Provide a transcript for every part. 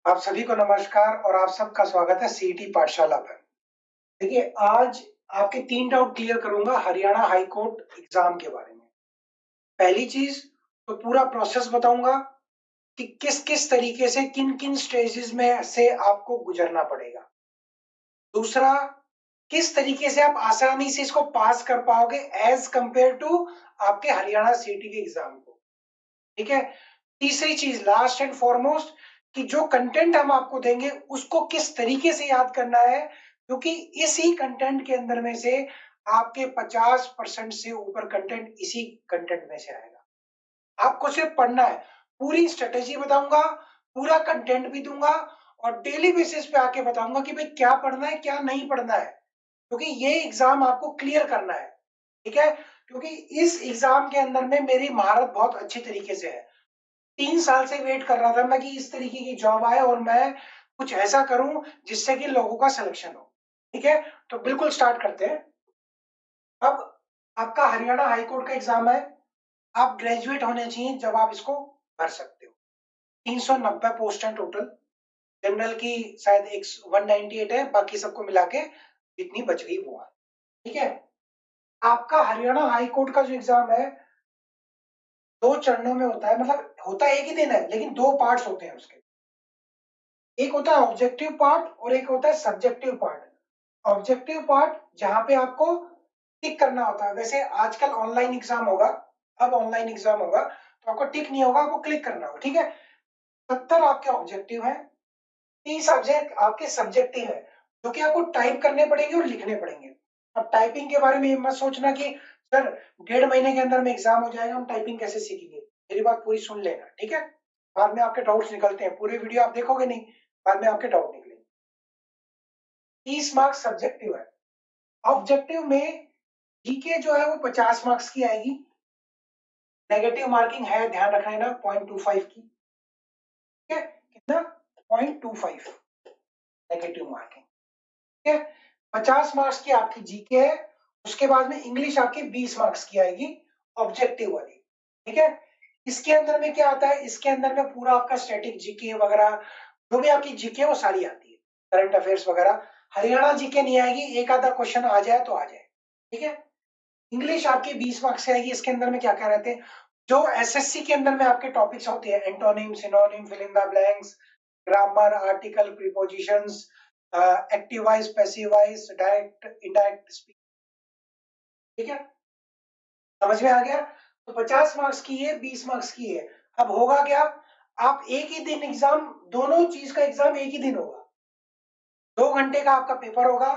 आप सभी को नमस्कार और आप सबका स्वागत है सीईटी पाठशाला पर। देखिए, आज आपके 3 डाउट क्लियर करूँगा हरियाणा हाई कोर्ट एग्ज़ाम के बारे में। पहली चीज़ तो पूरा प्रोसेस बताऊँगा कि किस-किस तरीके से, किन-किन स्टेजेज़ में से आपको गुज़रना पड़ेगा। दूसरा, किस तरीके से आप आसानी से इसको पास कर पाओगे एज़ कंपेयर टू आपके हरियाणा सीईटी के एग्ज़ाम को, ठीक है? तीसरी चीज़ लास्ट एंड फॉरमोस्ट कि जो कंटेंट हम आपको देंगे उसको किस तरीके से याद करना है, क्योंकि इसी कंटेंट के अंदर में से आपके 50% से ऊपर कंटेंट इसी कंटेंट में से आएगा। आपको सिर्फ पढ़ना है, पूरी स्ट्रेटेजी बताऊँगा, पूरा कंटेंट भी दूँगा और डेली बेसिस पे आके बताऊँगा कि भाई क्या पढ़ना है, क्या नहीं पढ़ना है, क्योंकि ये एग्ज़ाम आपको क्लियर करना है, ठीक है? क्योंकि इस एग्ज़ाम के अंदर में मेरी महारत बहुत अच्छी तरीके से है। 3 साल से वेट कर रहा था मैं कि इस तरीके की जॉब आए और मैं कुछ ऐसा करूँ जिससे कि लोगों का सिलेक्शन हो। ठीक है? तो बिल्कुल स्टार्ट करते हैं। अब आपका हरियाणा हाई कोर्ट का एग्ज़ाम है। आप ग्रेजुएट होने चाहिए जब आप इसको भर सकते हो। 390 पोस्ट हैं टोटल। जनरल की शायद एक 198 है, बाकी सबको मिला के जितनी बच गई वो है। ठीक है? आपका हरियाणा हाई कोर्ट का जो एग्ज़ाम है, 2 चरणों में होता है, मतलब होता एक ही दिन है, लेकिन 2 पार्ट्स होते हैं उसके। एक होता है ऑब्जेक्टिव पार्ट और एक होता है सब्जेक्टिव पार्ट। ऑब्जेक्टिव पार्ट जहाँ पे आपको टिक करना होता है। वैसे आजकल ऑनलाइन एग्जाम होगा, अब ऑनलाइन एग्जाम होगा तो आपको टिक नहीं होगा, आपको क्लिक करना होगा, ठीक है? 70 आपके ऑब्जेक्टिव हैं, 30 सब्जेक्ट आपके सब्जेक्टिव है, जो कि आपको टाइप करने पड़ेंगे और लिखने पड़ेंगे। अब टाइपिंग के बारे में ये मत सोचना कि सर 1.5 महीने के अंदर में एग्जाम हो जाएगा, हम टाइपिंग कैसे सीखेंगे? मेरी बात पूरी सुन लेना, ठीक है? बाद में आपके डाउट्स निकलते हैं, पूरे वीडियो आप देखोगे नहीं, बाद में आपके डाउट निकलेंगे। 30 मार्क्स सब्जेक्टिव है। ऑब्जेक्टिव में जीके जो है वो 50 मार्क्स की आएगी। नेगेटिव मार्किंग है, ध्यान रखना है ना, 0.25 की। ठीक है? कितना? 0.25 नेगेटिव मार्किंग। ठीक है? 50 मार्क्स की आपकी जीके है। उसके बाद में इंग्लिश आपकी 20 मार्क्स की आएगी, ऑब्जेक्टिव वाली। ठीक है? इसके अंदर में क्या आता है? इसके अंदर में पूरा आपका स्टैटिक जीके वगैरह, जो भी आपकी जीके है वो सारी आती है, करंट अफेयर्स वगैरह। हरियाणा जीके नहीं आएगी, एक आधा क्वेश्चन आ जाए तो आ जाए। ठीक है? इंग्लिश आपकी 20 मार्क्स की आएगी। इसके अंदर में क्या क्या रहते हैं, जो एसएससी के अंदर में आपके टॉपिक्स होते हैं, antonym, synonym, fill in the blanks, grammar, article, prepositions, active voice, passive voice, direct indirect speech. ठीक है? समझ में आ गया? तो 50 मार्क्स की है, 20 मार्क्स की है। अब होगा क्या, आप एक ही दिन एग्जाम, दोनों चीज का एग्जाम एक ही दिन होगा। 2 घंटे का आपका पेपर होगा।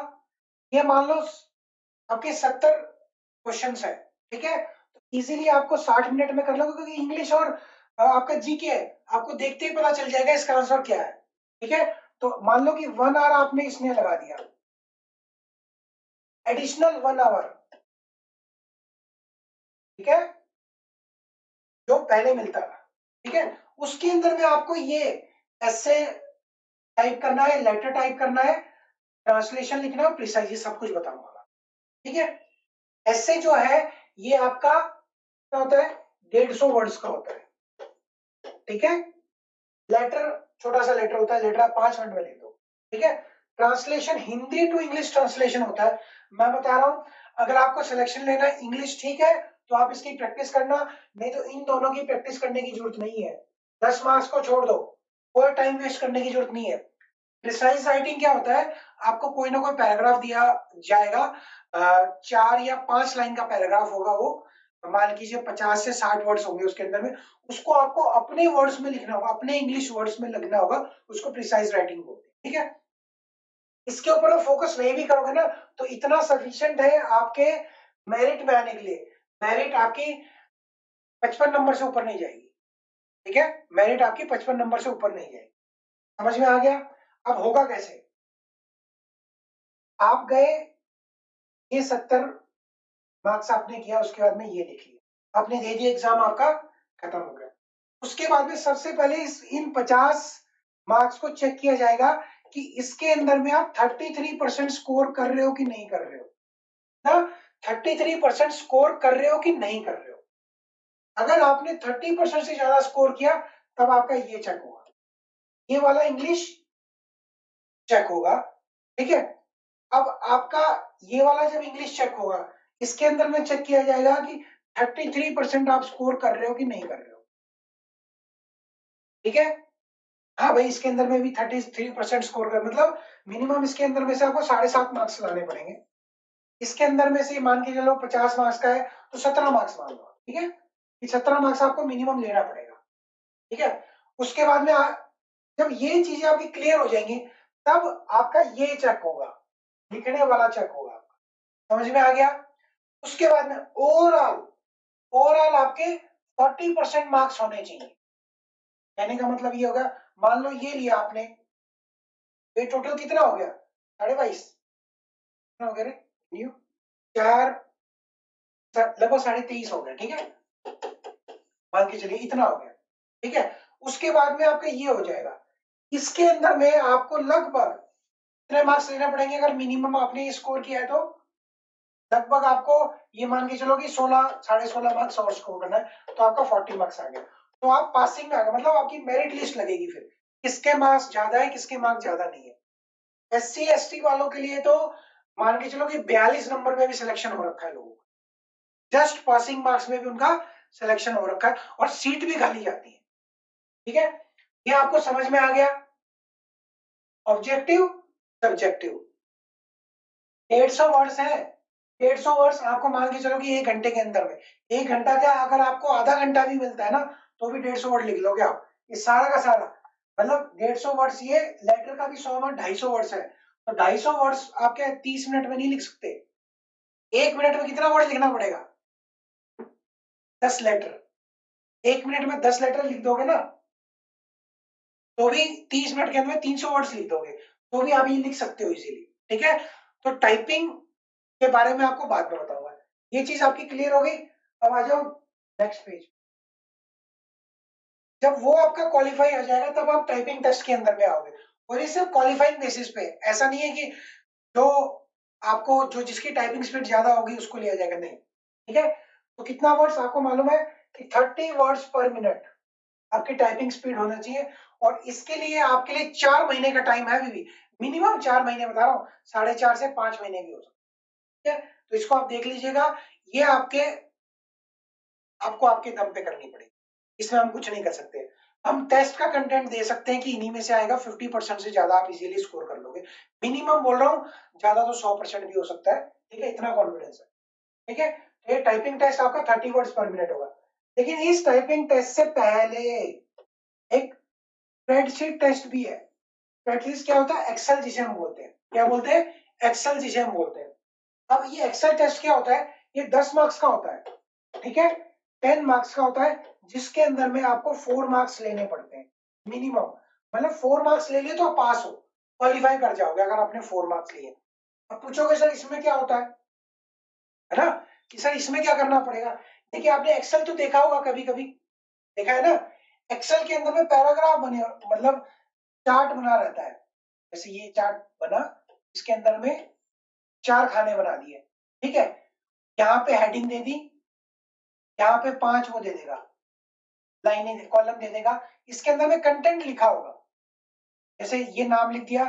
ये मान लो आपके 70 क्वेश्चंस है, ठीक है? तो इजीली आपको 60 मिनट में कर लोगे, क्योंकि इंग्लिश और आपका जीके है, आपको देखते ही पता चल जाएगा इसका आंसर क्या है। ठीक है? तो मान लो कि 1 आवर आपने इसमें लगा दिया, एडिशनल 1 आवर, ठीक है, जो पहले मिलता था। ठीक है? उसके अंदर में आपको ये ऐसे टाइप करना है, लेटर टाइप करना है, ट्रांसलेशन लिखना है, प्रिसाइज, ये सब कुछ बताऊंगा। ठीक है? ऐसे जो है ये आपका क्या होता है, 150 वर्ड्स का होता है। ठीक है? लेटर छोटा सा लेटर होता है, लेटर आप 5 मिनट में लिख दो। ठीक है? Translation Hindi to English translation होता है। मैं बता रहा हूं, अगर आपको सिलेक्शन लेना है इंग्लिश, ठीक है, तो आप इसकी प्रैक्टिस करना, नहीं तो इन दोनों की प्रैक्टिस करने की जरूरत नहीं है। 10 मार्क्स को छोड़ दो, कोई टाइम वेस्ट करने की जरूरत नहीं है। प्रिसाइज राइटिंग क्या होता है, आपको कोई ना कोई पैराग्राफ दिया जाएगा, 4 या 5 लाइन का पैराग्राफ होगा वो, मान लीजिए 50 से 60 वर्ड्स होंगे उसके अंदर में, उसको आपको अपने वर्ड्स में लिखना होगा, अपने इंग्लिश वर्ड्स में लिखना होगा, उसको प्रिसाइज राइटिंग बोलते हैं। ठीक है? इसके ऊपर फोकस नहीं भी करोगे ना तो इतना सफिशिएंट है आपके मेरिट में आने के लिए। मेरिट आपकी 55 नंबर से ऊपर नहीं जाएगी। ठीक है? मेरिट आपकी 55 नंबर से ऊपर नहीं जाएगी। समझ में आ गया? अब होगा कैसे, आप गए, ये 70 मार्क्स आपने किया, उसके बाद में ये लिख लिया, आपने दे दिया एग्जाम, आपका खत्म हो गया। उसके बाद में सबसे पहले इन 50 मार्क्स को चेक किया जाएगा कि इसके अंदर में आप 33% स्कोर कर रहे हो कि नहीं कर रहे हो ना, 33% स्कोर कर रहे हो कि नहीं कर रहे हो। अगर आपने 30% से ज्यादा स्कोर किया तब आपका ये चेक होगा। ये वाला इंग्लिश चेक होगा, ठीक है। अब आपका ये वाला जब इंग्लिश चेक होगा, इसके अंदर में चेक किया जाएगा कि 33% आप स्कोर कर रहे हो कि नहीं कर रहे हो, ठीक है। हाँ भाई, इसके अंदर में भी 33% स्कोर कर, मतलब मिनिमम इसके अंदर में से आपको 7.5 मार्क्स लाने पड़ेंगे। इसके अंदर में से मान के चलो 50 मार्क्स का है तो 17 मार्क्स मान लो, ठीक है। ये 17 मार्क्स आपको मिनिमम लेना पड़ेगा, ठीक है। उसके बाद में जब ये चीजें आपकी क्लियर हो जाएंगी, तब आपका ये चेक होगा, लिखने वाला चेक होगा। समझ में आ गया? उसके बाद में ओवरऑल ओवरऑल आपके 40% मार्क्स होने चाहिए। कहने का मतलब ये होगा, मान लो ये लिया आपने, ये टोटल कितना हो गया? 22.5 कितना हो गया रे? न्यू 4 लगभग 23.5 हो गया, ठीक है। मान के चलिए इतना हो गया, ठीक है। उसके बाद में आपका ये हो जाएगा, इसके अंदर में आपको लगभग कितने मार्क्स लेने पड़ेंगे? अगर मिनिमम आपने ये स्कोर किया है तो लगभग आपको ये मान के चलो कि 16 16.5 मार्क्स और स्कोर करना है, तो आपका 40 मार्क्स आ गया, तो आप पासिंग में आ गए। मतलब आपकी मेरिट लिस्ट लगेगी फिर, किसके मार्क्स ज्यादा है, किसके मार्क्स ज्यादा नहीं है। SC ST वालों के लिए तो मान के चलो कि 42 नंबर में भी सिलेक्शन हो रखा है लोगों का, जस्ट पासिंग मार्क्स में भी उनका सिलेक्शन हो रखा है, और सीट भी खाली जाती है, ठीक है। ये आपको समझ में आ गया? ऑब्जेक्टिव सब्जेक्टिव 150 वर्ड्स है। 150 वर्ड्स आपको मान के चलो कि 1 घंटे के अंदर में, 1 घंटा क्या, अगर आपको आधा घंटा भी मिलता है ना, तो भी 150 वर्ड लिख लोगे आप, ये सारा का सारा। मतलब 150 वर्ड्स, ये लेटर का भी 100 में 250 वर्ड्स है, तो 250 वर्ड्स आप क्या 30 मिनट में नहीं लिख सकते? 1 मिनट में कितना वर्ड लिखना पड़ेगा? 10 लेटर। 1 मिनट में 10 लेटर लिख दोगे ना, तो भी 30 मिनट के अंदर में 300 वर्ड्स लिख दोगे, तो भी आप ये लिख सकते हो इजीली, ठीक है। तो टाइपिंग के बारे में आपको बाद में बताऊंगा। ये चीज आपकी क्लियर हो गई? अब आ जाओ नेक्स्ट पेज। जब वो आपका क्वालिफाई आ जाएगा, तब आप टाइपिंग टेस्ट के अंदर में आओगे, और ये सिर्फ क्वालिफाइंग बेसिस पे, ऐसा नहीं है कि जो आपको जो जिसकी टाइपिंग स्पीड ज्यादा होगी उसको लिया जाएगा, नहीं, ठीक है। तो कितना वर्ड्स आपको मालूम है कि 30 वर्ड्स पर मिनट आपकी टाइपिंग स्पीड होना चाहिए, और इसके लिए आपके लिए 4 महीने का टाइम है, अभी भी मिनिमम 4 महीने बता रहा हूँ, 4.5 से 5 महीने भी हो सकते हैं, ठीक है। तो इसको आप देख लीजिएगा, ये आपको आपके दम पे करनी पड़ेगी, इसमें हम कुछ नहीं कर सकते। हम टेस्ट का कंटेंट दे सकते हैं कि इन्हीं में से आएगा, 50% से ज्यादा आप इजीली स्कोर कर लोगे, मिनिमम बोल रहा हूँ, ज्यादा तो 100% भी हो सकता है, ठीक है, इतना कॉन्फिडेंस है, ठीक है। तो ये टाइपिंग टेस्ट आपका 30 वर्ड्स पर मिनट होगा। लेकिन इस टाइपिंग टेस्ट से पहले एक स्प्रेडशीट टेस्ट भी है। स्प्रेडशीट क्या होता है? एक्सेल जिसे हम बोलते हैं, क्या बोलते हैं? एक्सेल जिसे हम बोलते हैं। अब ये एक्सेल टेस्ट क्या होता है? ये 10 मार्क्स का होता है, ठीक है। 10 मार्क्स का होता है, जिसके अंदर में आपको 4 मार्क्स लेने पड़ते हैं मिनिमम। मतलब 4 मार्क्स ले लिए तो आप पास हो, क्वालिफाई कर जाओगे अगर आपने 4 मार्क्स लिए। अब पूछोगे सर इसमें क्या होता है ना, कि सर इसमें क्या करना पड़ेगा? देखिए, आपने एक्सेल तो देखा होगा, कभी कभी देखा है ना। एक्सेल के अंदर में पैराग्राफ बने, मतलब चार्ट बना रहता है, जैसे ये चार्ट बना, इसके अंदर में 4 खाने बना दिए, ठीक है। यहाँ पे हेडिंग दे दी, यहाँ पे 5 वो दे देगा, लाइनें कॉलम दे देगा, इसके अंदर में कंटेंट लिखा होगा, जैसे ये नाम लिख दिया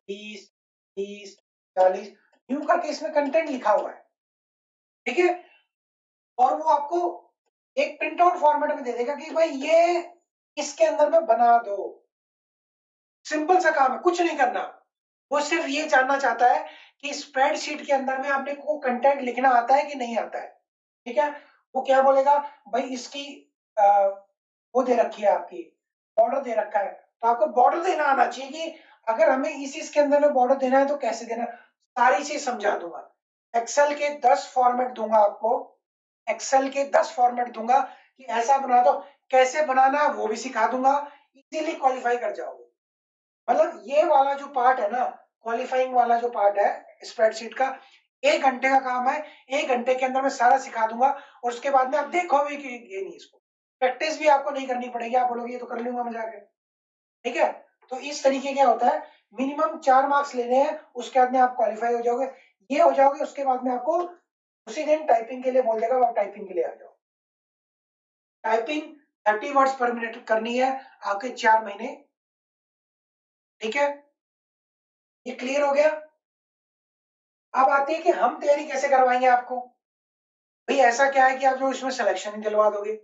20 30 40, यूं करके इसमें कंटेंट लिखा हुआ है, ठीक है। और वो आपको एक प्रिंट आउट फॉर्मेट में दे देगा कि भाई ये इसके अंदर में बना दो। सिंपल सा काम है, कुछ नहीं करना। वो सिर्फ ये जानना चाहता है कि स्प्रेडशीट के अंदर में आपने को कंटेंट लिखना आता है कि नहीं आता है, ठीक है। वो क्या बोलेगा, भाई इसकी आ, वो दे रखी है आपकी, बॉर्डर दे रखा है, तो आपको बॉर्डर देना आना चाहिए कि अगर हमें इस इसके अंदर में बॉर्डर देना है तो कैसे देना, सारी चीज समझा दूंगा। एक्सेल के 10 फॉर्मेट दूंगा आपको, एक्सेल के 10 फॉर्मेट दूंगा कि ऐसा बना दो, कैसे बनाना है वो भी सिखा दूंगा, इजीली क्वालिफाई कर जाओगे। मतलब ये वाला जो पार्ट है ना, क्वालिफाइंग वाला जो पार्ट है स्प्रेडशीट का, 1 घंटे का काम है, 1 घंटे के अंदर मैं सारा सिखा दूंगा, और उसके बाद में आप देखो भी कि ये नहीं, इसको प्रैक्टिस भी आपको नहीं करनी पड़ेगी, आप बोलोगे ये तो कर लूंगा मैं जाके, ठीक है। तो इस तरीके क्या होता है, मिनिमम 4 मार्क्स लेने हैं, उसके बाद में आप क्वालिफाई हो जाओगे, ये हो जाओगे, उसके बाद में आपको उसी दिन टाइपिंग के लिए बोल देगा, आप टाइपिंग के लिए आ जाओ। टाइपिंग 30 वर्ड्स पर मिनट करनी है, आपके 4 महीने ठीक है, ये क्लियर हो गया। अब आती है कि हम तैयारी कैसे करवाएंगे आपको। भाई ऐसा क्या है कि आप जो इसमें सिलेक्शन ही दिलवा दोगे।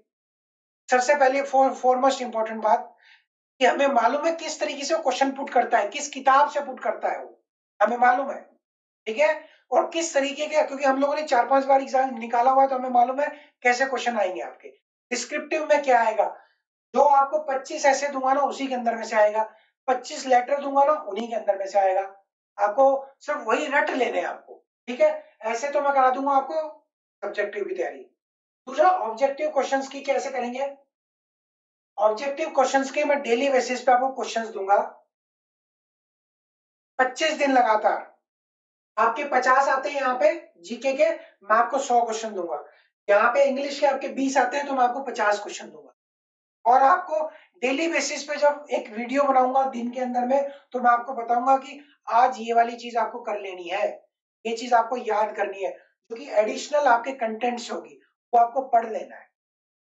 सबसे पहले फॉरमोस्ट इंपॉर्टेंट बात कि हमें मालूम है किस तरीके से वो क्वेश्चन पुट करता है, किस किताब से पुट करता है वो, हमें मालूम है। ठीक है, और किस तरीके के, क्योंकि हम लोगों ने 4-5 बार एग्जाम निकाला हुआ है तो हमें मालूम है कैसे क्वेश्चन आएंगे आपके। डिस्क्रिप्टिव में क्या आएगा, जो आपको 25 ऐसे दूंगा ना उसी के अंदर में से आएगा, 25 लेटर दूंगा ना उन्हीं के अंदर में से आएगा। आपको सिर्फ वही रट लेने हैं आपको। ठीक है, ऐसे तो मैं करा दूंगा आपको सब्जेक्टिव की तैयारी। दूसरा, ऑब्जेक्टिव क्वेश्चंस की कैसे करेंगे। ऑब्जेक्टिव क्वेश्चंस के मैं डेली बेसिस पे आपको क्वेश्चंस दूंगा, 25 दिन लगातार। आपके 50 आते हैं यहाँ पे जीके के, मैं आपको 100 क्वेश्चन दूंगा। यहाँ पे इंग्लिश के आपके 20 आते हैं तो मैं आपको 50 क्वेश्चन दूंगा। और आपको डेली बेसिस पे जब एक वीडियो बनाऊंगा दिन के अंदर में, तो मैं आपको बताऊंगा कि आज ये वाली चीज आपको कर लेनी है, ये चीज आपको याद करनी है, जो कि एडिशनल आपके कंटेंट्स होगी, वो आपको पढ़ लेना है।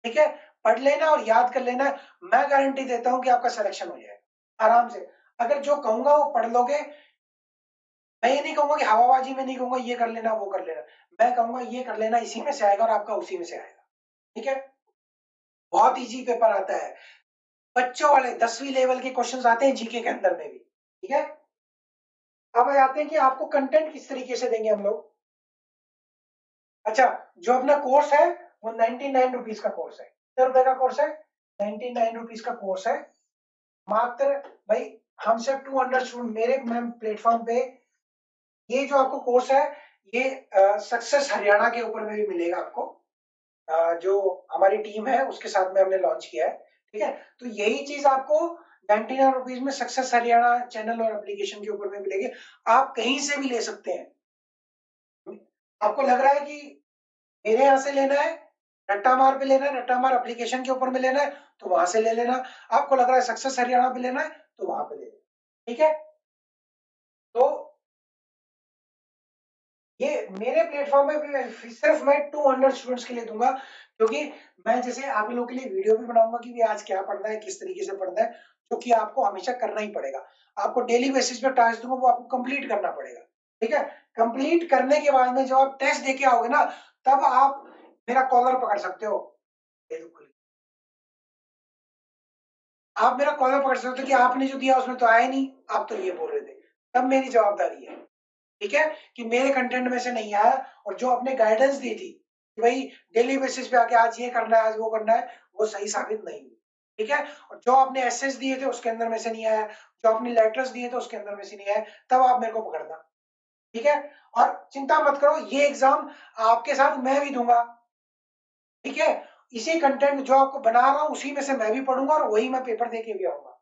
ठीक है, पढ़ लेना और याद कर लेना है। मैं गारंटी देता हूं कि आपका सिलेक्शन हो जाएगा आराम से। अगर जो कहूंगा वो पढ़ लोगे। मैं ये नहीं कहूंगा कि हवाबाजी में नहीं कहूंगा ये कर लेना वो कर लेना, मैं कहूंगा ये कर लेना, इसी में से आएगा और आपका उसी में से आएगा। ठीक है, बहुत इजी पेपर आता है। बच्चों वाले 10वीं लेवल के क्वेश्चंस आते हैं जीके के अंदर में भी। ठीक है, अब आ जाते हैं कि आपको कंटेंट किस तरीके से देंगे हम लोग। अच्छा, जो अपना कोर्स है वो 99 रुपीज का कोर्स है। कितने रुपए का कोर्स है, 99 रुपीज का कोर्स है मात्र। भाई हम सब 200 स्टूडेंट मेरे मैम प्लेटफॉर्म पे, ये जो आपको कोर्स है ये सक्सेस हरियाणा के ऊपर में भी मिलेगा आपको। जो हमारी टीम है उसके साथ में हमने लॉन्च किया है। ठीक है, तो यही चीज आपको 99 रुपीज में सक्सेस हरियाणा चैनल और एप्लीकेशन के ऊपर में मिलेगी। आप कहीं से भी ले सकते हैं। आपको लग रहा है कि मेरे यहाँ से लेना है, रट्टा मार पे लेना है, रट्टा मार एप्लीकेशन के ऊपर में लेना है, तो वहां से ले लेना। आपको लग रहा है सक्सेस हरियाणा पे लेना है तो वहां पे ले लेना। ठीक है, तो ये मेरे प्लेटफॉर्म पे भी सिर्फ मैं 200 स्टूडेंट्स के लिए दूंगा, क्योंकि मैं जैसे आप लोगों के लिए वीडियो भी बनाऊंगा कि भी आज क्या पढ़ना है, किस तरीके से पढ़ना है, जो कि आपको हमेशा करना ही पड़ेगा। आपको डेली बेसिस पे टास्क दूंगा, वो आपको कंप्लीट करना पड़ेगा। ठीक है, कंप्लीट करने के बाद में जब आप टेस्ट देके आओगे ना, तब आप मेरा कॉलर पकड़ सकते हो। बिल्कुल, आप मेरा कॉलर पकड़ सकते हो कि आपने जो दिया उसमें तो आया नहीं, आप तो ये बोल रहे थे, तब मेरी जवाबदारी है। ठीक है, कि मेरे कंटेंट में से नहीं आया, और जो आपने गाइडेंस दी थी कि भाई डेली बेसिस पे आके आज ये करना है आज वो करना है, वो सही साबित नहीं हुई। ठीक है, और जो आपने एसेस दिए थे उसके अंदर में से नहीं आया, जो आपने लेटर्स दिए थे उसके अंदर में से नहीं आया, तब आप मेरे को पकड़ना। ठीक है, और चिंता मत करो, ये एग्जाम आपके साथ मैं भी दूंगा। ठीक है, इसी कंटेंट जो आपको बना रहा हूं उसी में से मैं भी पढ़ूंगा और वही मैं पेपर दे के भी आऊंगा।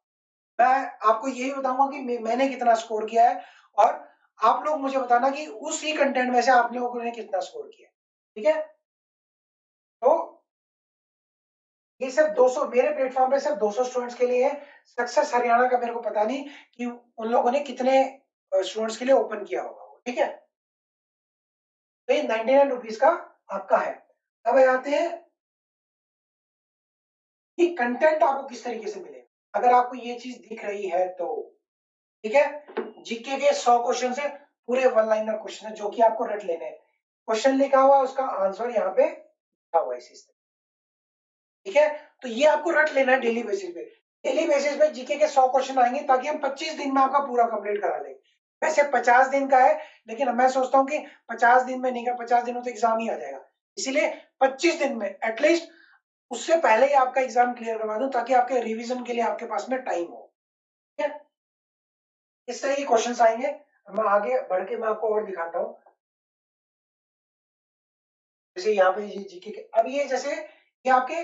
मैं आपको यही बताऊंगा कि मैंने कितना स्कोर किया है, और आप लोग मुझे बताना कि उसी कंटेंट में से आप लोगों ने कितना स्कोर किया। ठीक है, तो ये सिर्फ 200 मेरे प्लेटफॉर्म पे सिर्फ 200 स्टूडेंट्स के लिए है। सक्सेस हरियाणा का मेरे को पता नहीं कि उन लोगों ने कितने स्टूडेंट्स के लिए ओपन किया होगा। ठीक है, तो ये 99 रुपीज का आपका है। अब आते हैं कि कंटेंट आपको किस तरीके से मिलेगा। अगर आपको ये चीज दिख रही है तो ठीक है, जीके के 100 क्वेश्चन है, पूरे वन लाइनर क्वेश्चन है जो कि आपको रट लेने हैं। क्वेश्चन लिखा हुआ है, उसका आंसर यहाँ पे लिखा हुआ है इसी से। ठीक है, तो ये आपको रट लेना है डेली बेसिस पे। डेली बेसिस पे जीके के 100 क्वेश्चन आएंगे ताकि हम 25 दिन में आपका पूरा कंप्लीट करा लेंगे। वैसे 50 दिन का है, लेकिन मैं सोचता हूँ कि 50 दिन में नहीं का, 50 दिनों तो एग्जाम ही आ जाएगा, इसीलिए 25 दिन में एटलीस्ट उससे पहले ही आपका एग्जाम क्लियर करवा दूं ताकि आपके रिवीजन के लिए आपके पास में टाइम हो। ठीक है, इस तरह के क्वेश्चन आएंगे। मैं आगे बढ़ के मैं आपको और दिखाता हूँ। जैसे यहाँ पे ये जीके के, अब ये जैसे ये आपके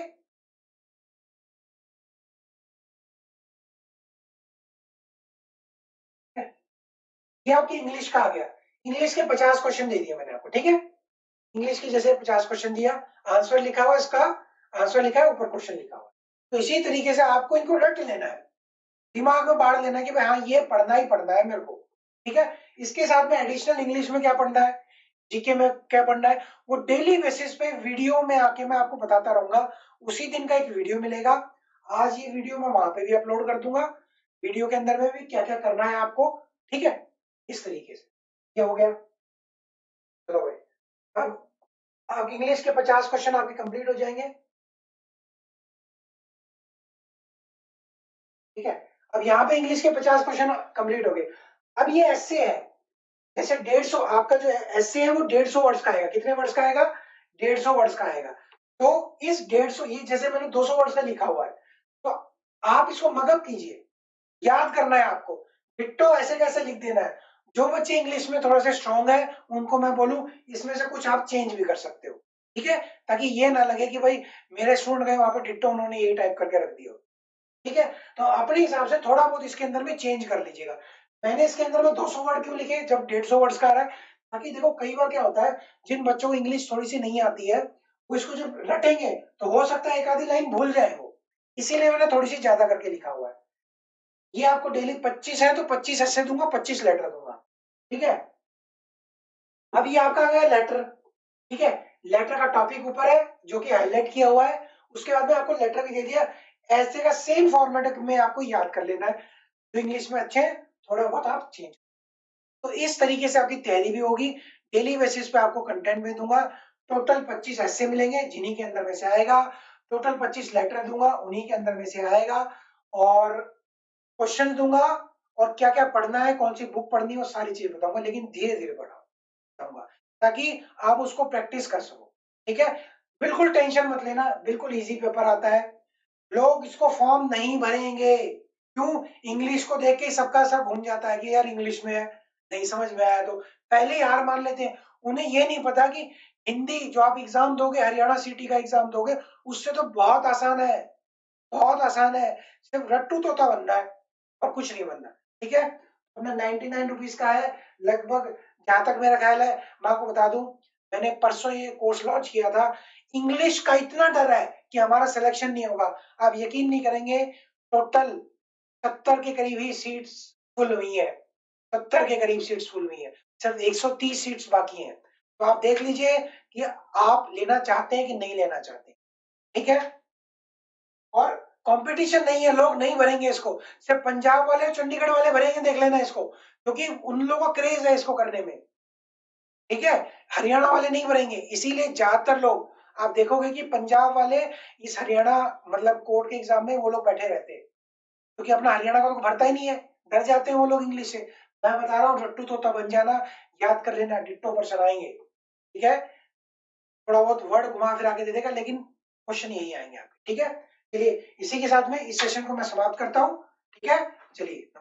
ये आपकी इंग्लिश का आ गया। इंग्लिश के 50 क्वेश्चन दे दिए मैंने आपको। ठीक है, इंग्लिश की जैसे 50 क्वेश्चन दिया, आंसर लिखा हुआ इसका, आंसर लिखा है ऊपर क्वेश्चन लिखा हुआ। तो इसी तरीके से आपको इनको रट लेना है, दिमाग में बाढ़ लेना है कि भाई हाँ ये पढ़ना ही पढ़ना है मेरे को। ठीक है, इसके साथ में एडिशनल इंग्लिश में क्या पढ़ना है, जीके में क्या पढ़ना है, वो डेली बेसिस पे वीडियो में आके मैं आपको बताता रहूंगा। उसी दिन का एक वीडियो मिलेगा, आज ये वीडियो मैं वहां पे भी अपलोड कर दूंगा, वीडियो के अंदर में भी क्या क्या करना है आपको, ठीक है, इस तरीके से। ये हो गया। चलो भाई, अब आप इंग्लिश के 50 क्वेश्चन आपके कंप्लीट हो जाएंगे, ठीक है। अब यहाँ पे इंग्लिश के 50 क्वेश्चन कंप्लीट हो गए। अब ये एस्से है, जैसे 150 आपका जो एस्से है वो 150 वर्ड्स का आएगा। कितने वर्ड्स का आएगा? 150 वर्ड्स का आएगा। तो इस 150, ये जैसे मैंने 200 वर्ड्स का लिखा हुआ है, तो आप इसको मगअप कीजिए, याद करना है आपको, डिट्टो ऐसे कैसे लिख देना है। जो बच्चे इंग्लिश में थोड़ा सा स्ट्रांग है उनको मैं बोलूं इसमें से कुछ आप चेंज भी कर सकते हो, ठीक है, ताकि ये ना लगे कि भाई मेरे स्टूडेंट गए वहां पर डिट्टो उन्होंने यही टाइप करके रख दिया, ठीक है। तो अपने हिसाब से थोड़ा बहुत इसके अंदर में चेंज कर लीजिएगा। मैंने इसके अंदर में 200 वर्ड क्यों लिखे जब 150 वर्ड्स का आ रहा है, ताकि देखो कई बार क्या होता है, जिन बच्चों को इंग्लिश थोड़ी सी नहीं आती है वो इसको जब रटेंगे तो हो सकता है एक आधी लाइन भूल जाए वो, इसीलिए मैंने थोड़ी सी ज्यादा करके लिखा हुआ है। ये आपको डेली 25 है तो 25 ऐसे दूंगा, 25 लेटर दूंगा, ठीक है। अब ये आपका आ गया लेटर, ठीक है। लेटर का टॉपिक ऊपर है जो कि हाईलाइट किया हुआ है, उसके बाद में आपको लेटर भी दे दिया। ऐसे का सेम फॉर्मेट में आपको याद कर लेना है, जो इंग्लिश में अच्छे हैं थोड़ा बहुत आप चेंज। तो इस तरीके से आपकी तैयारी भी होगी। डेली बेसिस पे आपको कंटेंट भी दूंगा। टोटल 25 ऐसे मिलेंगे जिन्हीं के अंदर में से आएगा, टोटल 25 लेटर दूंगा उन्हीं के अंदर में से आएगा, और क्वेश्चन दूंगा, और क्या क्या पढ़ना है, कौन सी बुक पढ़नी है, वो सारी चीज बताऊंगा, लेकिन धीरे धीरे बताऊंगा ताकि आप उसको प्रैक्टिस कर सको, ठीक है। बिल्कुल टेंशन मत लेना, बिल्कुल इजी पेपर आता है। लोग इसको फॉर्म नहीं भरेंगे, क्यों? इंग्लिश को देख के सबका सब घूम जाता है कि यार इंग्लिश में है, नहीं समझ में आया तो पहले ही हार मान लेते हैं। उन्हें ये नहीं पता कि हिंदी जो आप एग्जाम दोगे, हरियाणा सिटी का एग्जाम दोगे, उससे तो बहुत आसान है, बहुत आसान है। सिर्फ रट्टू तोता बनना है और कुछ नहीं बनना, ठीक है। अपना 99 रुपीज का है लगभग, जहां तक मेरा ख्याल है। मैं आपको बता दूं, मैंने परसों ये कोर्स लॉन्च किया था। इंग्लिश का इतना डर है कि हमारा सिलेक्शन नहीं होगा, आप यकीन नहीं करेंगे। टोटल 70 के करीब ही सीट्स फुल हुई है, 70 के करीब सीट्स फुल हुई है, सिर्फ 130 सीट्स बाकी हैं। तो आप देख लीजिए कि आप लेना चाहते हैं कि नहीं लेना चाहते, ठीक है। और कंपटीशन नहीं है, लोग नहीं भरेंगे इसको, सिर्फ पंजाब वाले और चंडीगढ़ वाले भरेंगे, देख लेना इसको, क्योंकि उन लोगों का क्रेज है इसको करने में, ठीक है। हरियाणा वाले नहीं भरेंगे, इसीलिए ज्यादातर लोग आप देखोगे कि पंजाब वाले इस हरियाणा मतलब कोर्ट के एग्जाम में वो लोग बैठे रहते हैं, क्योंकि अपना हरियाणा का लोग भरता ही नहीं है, डर जाते हैं वो लोग इंग्लिश से। मैं बता रहा हूँ रट्टू तोता बन जाना, याद कर लेना, डिट्टो पर चलाएंगे, ठीक है। थोड़ा बहुत वर्ड घुमा फिरा के दे देगा लेकिन क्वेश्चन यही आएंगे आपके, ठीक है। चलिए इसी के साथ में इस सेशन को मैं समाप्त करता हूँ, ठीक है। चलिए।